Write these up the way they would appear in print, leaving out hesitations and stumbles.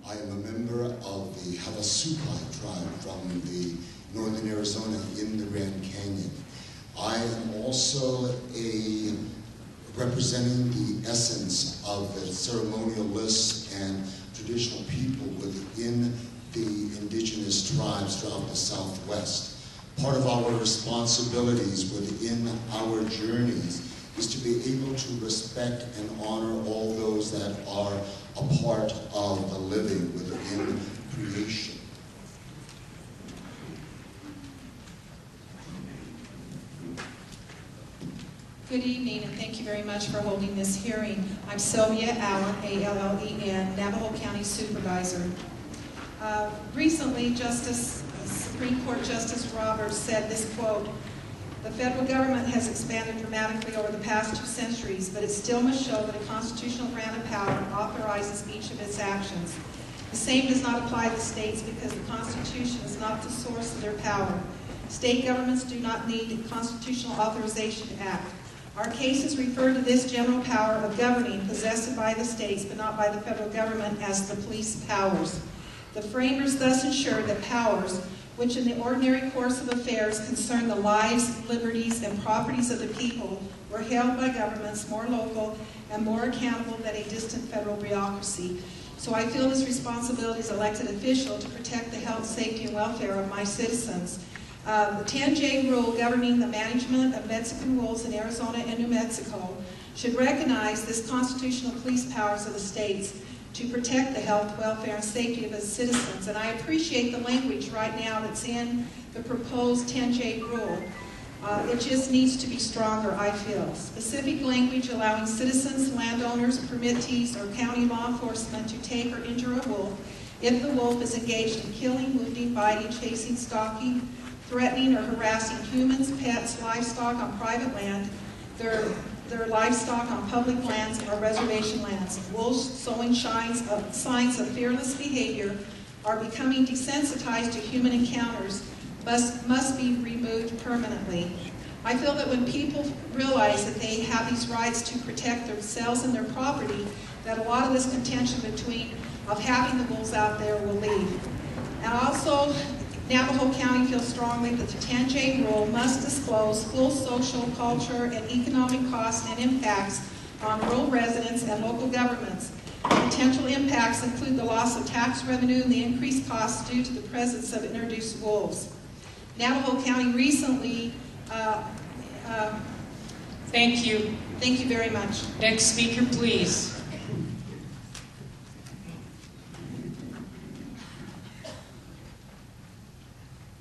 I am a member of the Havasupai tribe from the northern Arizona in the Grand Canyon. I am also representing the essence of the ceremonialists and traditional people within the indigenous tribes throughout the Southwest. Part of our responsibilities within our journeys is to be able to respect and honor all those that are a part of the living within creation. Good evening, and thank you very much for holding this hearing. I'm Sylvia Allen, A-L-L-E-N, Navajo County Supervisor. Recently, Supreme Court Justice Roberts said this quote, "The federal government has expanded dramatically over the past 2 centuries, but it still must show that a constitutional grant of power authorizes each of its actions. The same does not apply to states because the Constitution is not the source of their power. State governments do not need constitutional authorization to act. Our cases refer to this general power of governing possessed by the states but not by the federal government as the police powers. The framers thus ensured that powers, which in the ordinary course of affairs concern the lives, liberties, and properties of the people, were held by governments more local and more accountable than a distant federal bureaucracy. So I feel this responsibility as elected official to protect the health, safety, and welfare of my citizens. The 10J rule governing the management of Mexican wolves in Arizona and New Mexico should recognize this constitutional police powers of the states to protect the health, welfare, and safety of its citizens. And I appreciate the language right now that's in the proposed 10J rule. It just needs to be stronger, I feel. Specific language allowing citizens, landowners, permittees, or county law enforcement to take or injure a wolf if the wolf is engaged in killing, wounding, biting, chasing, stalking, threatening, or harassing humans, pets, livestock on private land, their livestock on public lands or reservation lands. Wolves showing signs of fearless behavior are becoming desensitized to human encounters, must be removed permanently. I feel that when people realize that they have these rights to protect themselves and their property, that a lot of this contention of having the wolves out there will leave. And also, Navajo County feels strongly that the 10J rule must disclose full social, culture, and economic costs and impacts on rural residents and local governments. Potential impacts include the loss of tax revenue and the increased costs due to the presence of introduced wolves. Navajo County recently... Thank you. Thank you very much. Next speaker, please.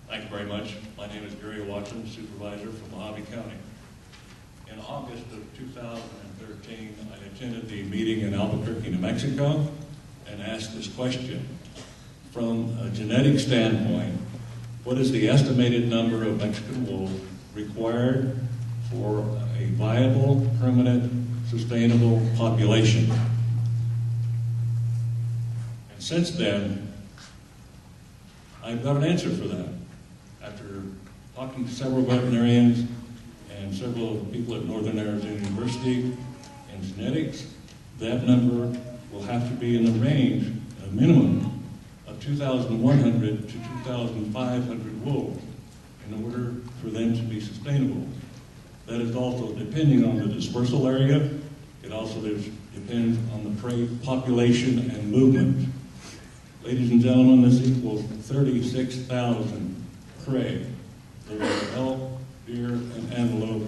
Thank you very much. My name is Gary Watson, Supervisor from Mojave County. In August of 2013, I attended the meeting in Albuquerque, New Mexico, and asked this question. From a genetic standpoint, what is the estimated number of Mexican wolves required for a viable, permanent, sustainable population? And since then, I've got an answer for that. After talking to several veterinarians and several people at Northern Arizona University in genetics, that number will have to be in the range, a minimum, of 2,100 to 2,500 wolves in order for them to be sustainable. That is also depending on the dispersal area. It also depends on the prey population and movement. Ladies and gentlemen, this equals 36,000 prey. There are elk, deer, and antelope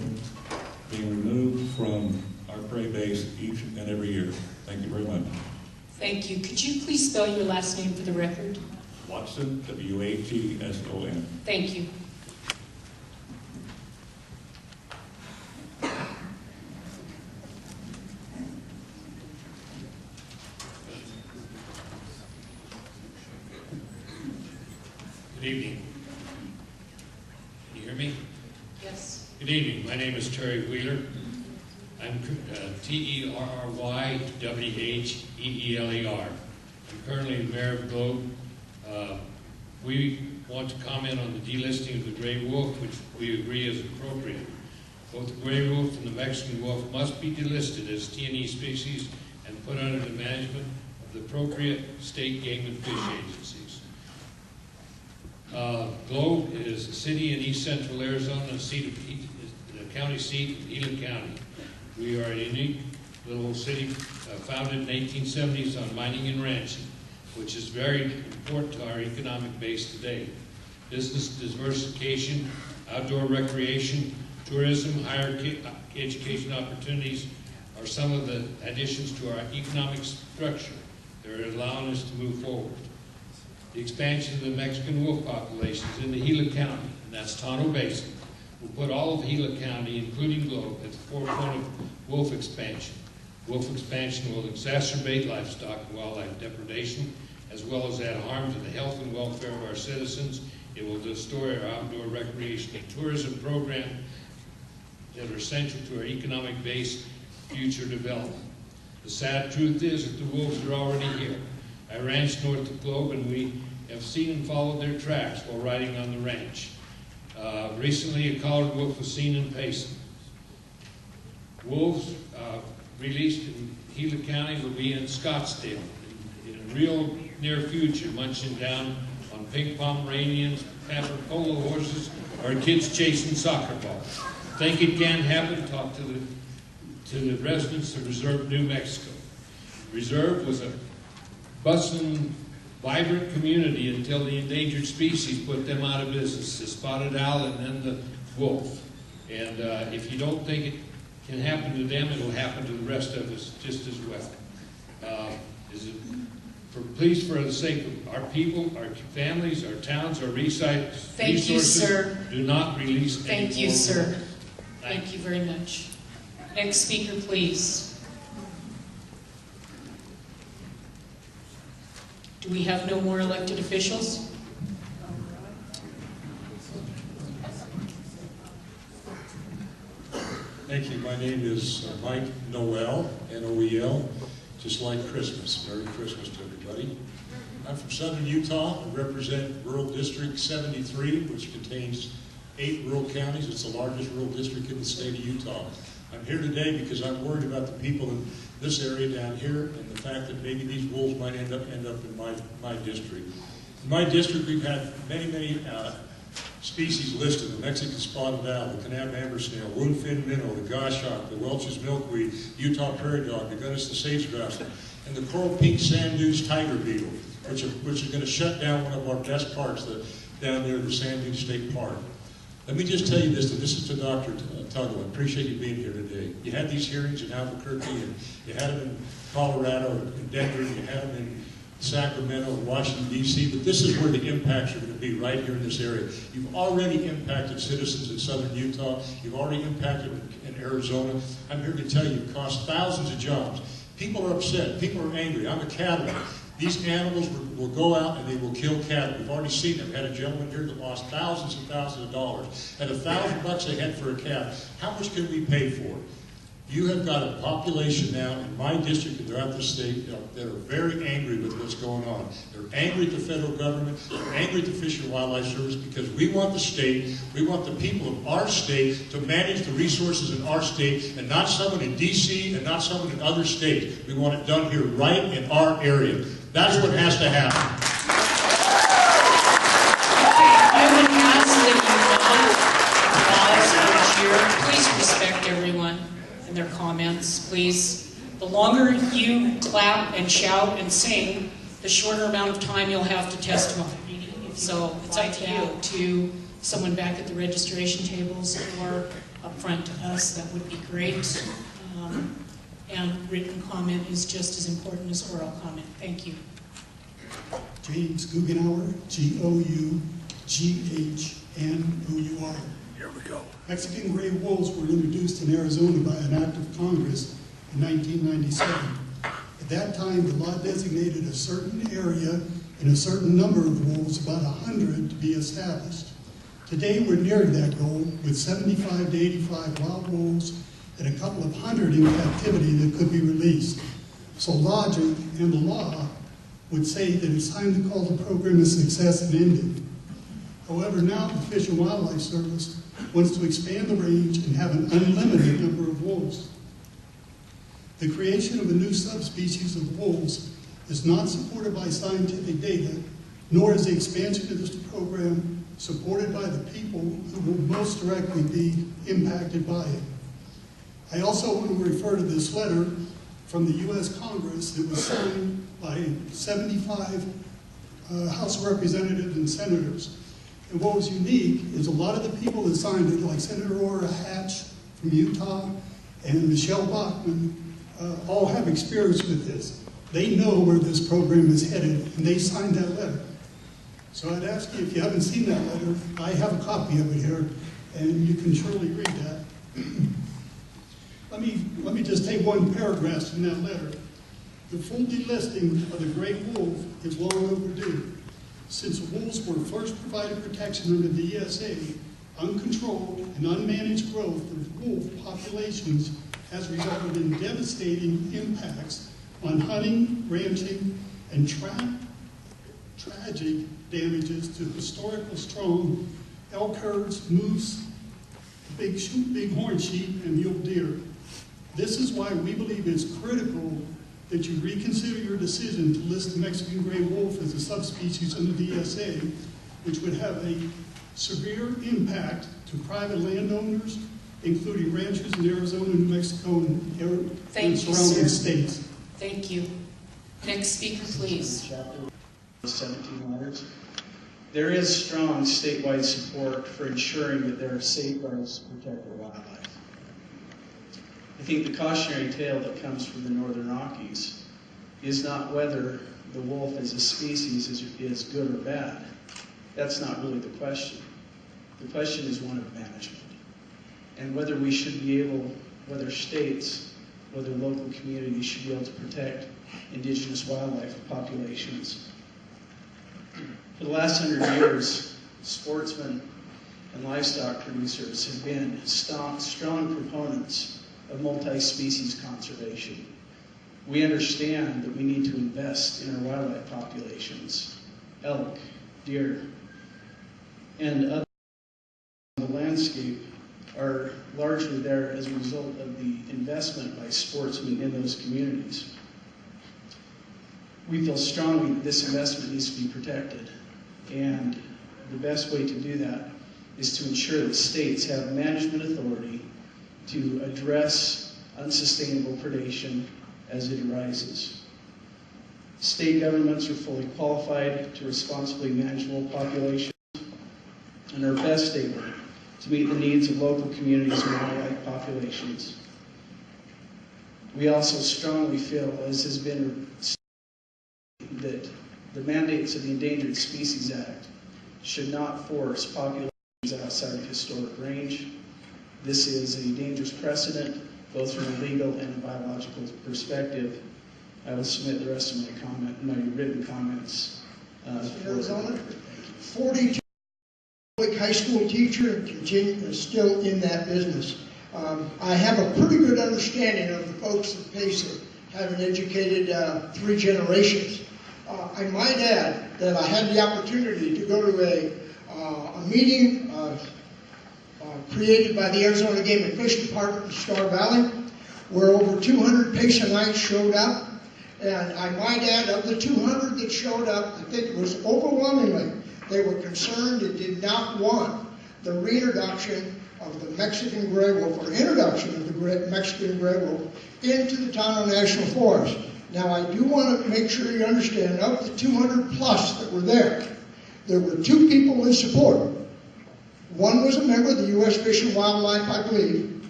being removed from our prey base each and every year. Thank you very much. Thank you. Could you please spell your last name for the record? Watson, W-A-T-S-O-N. Thank you. Good evening. Can you hear me? Yes. Good evening. My name is Terry Wheeler. I'm T-E-R-R-Y-W-H-E-E-L-E-R. I'm currently the mayor of Globe. We want to comment on the delisting of the gray wolf, which we agree is appropriate. Both the gray wolf and the Mexican wolf must be delisted as T&E species and put under the management of the appropriate state game and fish agencies. Globe is a city in east central Arizona, the county seat of Gila County. We are a unique little city founded in the 1870s on mining and ranching, which is very important to our economic base today. Business diversification, outdoor recreation, tourism, higher education opportunities are some of the additions to our economic structure that are allowing us to move forward. The expansion of the Mexican wolf populations in the Gila County, and that's Tonto Basin, will put all of Gila County, including Globe, at the forefront of wolf expansion. Wolf expansion will exacerbate livestock and wildlife depredation, as well as add harm to the health and welfare of our citizens. It will destroy our outdoor recreation and tourism program that are essential to our economic base future development. The sad truth is that the wolves are already here. I ranch north of Globe, and we have seen and followed their tracks while riding on the ranch. Recently, a collared wolf was seen in Payson. Wolves released in Gila County will be in Scottsdale in a real near future, munching down on pink Pomeranians, pampered polo horses, or kids chasing soccer balls. Think it can happen? Talk to the residents of Reserve, New Mexico. Reserve was a bustling, vibrant community until the endangered species put them out of business, the spotted owl and then the wolf. And if you don't think it can happen to them, it'll happen to the rest of us just as well. Please, for the sake of our people, our families, our towns, our resources, Thank you, sir. Do not release any Thank you, more sir. wolves. Thank you very much. Next speaker, please. Do we have no more elected officials? Thank you. My name is Mike Noel, N-O-E-L, just like Christmas. Merry Christmas to everybody. I'm from southern Utah. I represent Rural District 73, which contains 8 rural counties. It's the largest rural district in the state of Utah. I'm here today because I'm worried about the people in this area down here and the fact that maybe these wolves might end up in my district. In my district, we've had many species listed: the Mexican spotted owl, the Kanab amber snail, wood-fin minnow, the goshawk, the Welch's milkweed, Utah prairie dog, the Gunnis the sage grouse, and the coral pink sand dunes tiger beetle, which are going to shut down one of our best parks down there, the Sand Dunes State Park. Let me just tell you this, and this is to Dr. Tuggle. I appreciate you being here today. You had these hearings in Albuquerque, and you had them in Colorado, and Denver, and you had them in Sacramento and Washington, D.C., but this is where the impacts are going to be, right here in this area. You've already impacted citizens in southern Utah. You've already impacted in Arizona. I'm here to tell you, it costs thousands of jobs. People are upset. People are angry. I'm a cattleman. These animals will go out and they will kill cattle. We've already seen them. We had a gentleman here that lost thousands and thousands of dollars. At $1,000 a head for a calf, how much can we pay for it? You have got a population now in my district and throughout the state that are very angry with what's going on. They're angry at the federal government. They're angry at the Fish and Wildlife Service because we want the state, we want the people of our state to manage the resources in our state and not someone in D.C. and not someone in other states. We want it done here right in our area. That's what has to happen. I would ask that you not pause or cheer. Please respect everyone and their comments, please. The longer you clap and shout and sing, the shorter amount of time you'll have to testify. So it's up to you, to someone back at the registration tables or up front to us. That would be great. And written comment is just as important as oral comment. Thank you. James Guggenauer, Gougnhnour. Here we go. Mexican gray wolves were introduced in Arizona by an act of Congress in 1997. At that time, the law designated a certain area and a certain number of wolves, about 100, to be established. Today, we're nearing that goal with 75 to 85 wild wolves and a couple of hundred in captivity that could be released. So logic and the law would say that it's time to call the program a success and end it. However, now the Fish and Wildlife Service wants to expand the range and have an unlimited number of wolves. The creation of a new subspecies of wolves is not supported by scientific data, nor is the expansion of this program supported by the people who will most directly be impacted by it. I also want to refer to this letter from the U.S. Congress that was signed by 75 House of Representatives and Senators. And what was unique is a lot of the people that signed it, like Senator Orra Hatch from Utah and Michelle Bachmann, all have experience with this. They know where this program is headed, and they signed that letter. So I'd ask you, if you haven't seen that letter, I have a copy of it here, and you can surely read that. Let me just take one paragraph from that letter. The full delisting of the gray wolf is long overdue. Since wolves were first provided protection under the ESA, uncontrolled and unmanaged growth of wolf populations has resulted in devastating impacts on hunting, ranching, and tragic damages to historical strong elk herds, moose, bighorn sheep, and mule deer. This is why we believe it's critical that you reconsider your decision to list the Mexican gray wolf as a subspecies under the ESA, which would have a severe impact to private landowners, including ranchers in Arizona, New Mexico, and surrounding states. Thank you. Next speaker, please. 1700s. There is strong statewide support for ensuring that there are safeguards to protect our wildlife. I think the cautionary tale that comes from the Northern Rockies is not whether the wolf as a species is good or bad. That's not really the question. The question is one of management. And whether we should be able, whether states, whether local communities should be able to protect indigenous wildlife populations. For the last 100 years, sportsmen and livestock producers have been strong proponents of multi-species conservation. We understand that we need to invest in our wildlife populations, elk, deer, and other on the landscape are largely there as a result of the investment by sportsmen in those communities. We feel strongly that this investment needs to be protected, and the best way to do that is to ensure that states have management authority to address unsustainable predation as it arises. State governments are fully qualified to responsibly manage wolf populations and are best able to meet the needs of local communities and wildlife populations. We also strongly feel, as has been stated, that the mandates of the Endangered Species Act should not force populations outside of historic range. This is a dangerous precedent, both from a legal and a biological perspective. I will submit the rest of my written comments. Arizona, 42 high school teacher and still in that business. I have a pretty good understanding of the folks at Payson, having educated 3 generations. I might add that I had the opportunity to go to a meeting created by the Arizona Game and Fish Department in Star Valley, where over 200 Paysonites showed up. And I might add, of the 200 that showed up, I think it was overwhelmingly, they were concerned and did not want the reintroduction of the Mexican gray wolf, or introduction of the Mexican gray wolf into the Tonto National Forest. Now, I do want to make sure you understand, of the 200 plus that were there were 2 people in support. One was a member of the U.S. Fish and Wildlife, I believe.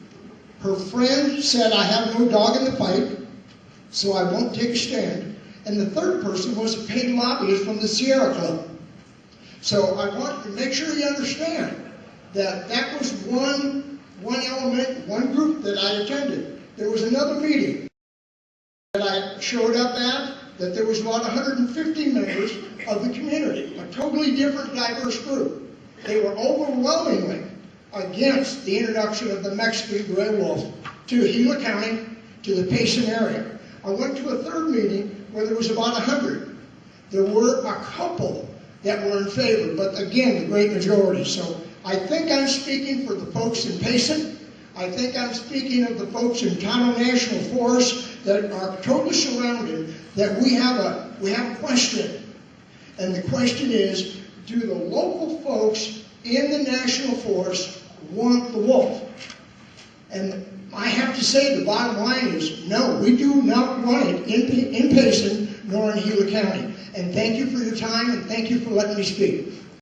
Her friend said, I have no dog in the fight, so I won't take a stand. And the third person was a paid lobbyist from the Sierra Club. So I want to make sure you understand that that was one element, one group that I attended. There was another meeting that I showed up at, that there was about 150 members of the community, a totally different, diverse group. They were overwhelmingly against the introduction of the Mexican gray wolf to Gila County, to the Payson area. I went to a third meeting where there was about 100. There were a couple that were in favor, but again, the great majority. So I think I'm speaking for the folks in Payson. I think I'm speaking of the folks in Tonto National Forest that are totally surrounded, that we have a we have a question. And the question is, do the local folks in the National Forest want the wolf? And I have to say the bottom line is no, we do not want it in Payson nor in Gila County. And thank you for your time and thank you for letting me speak.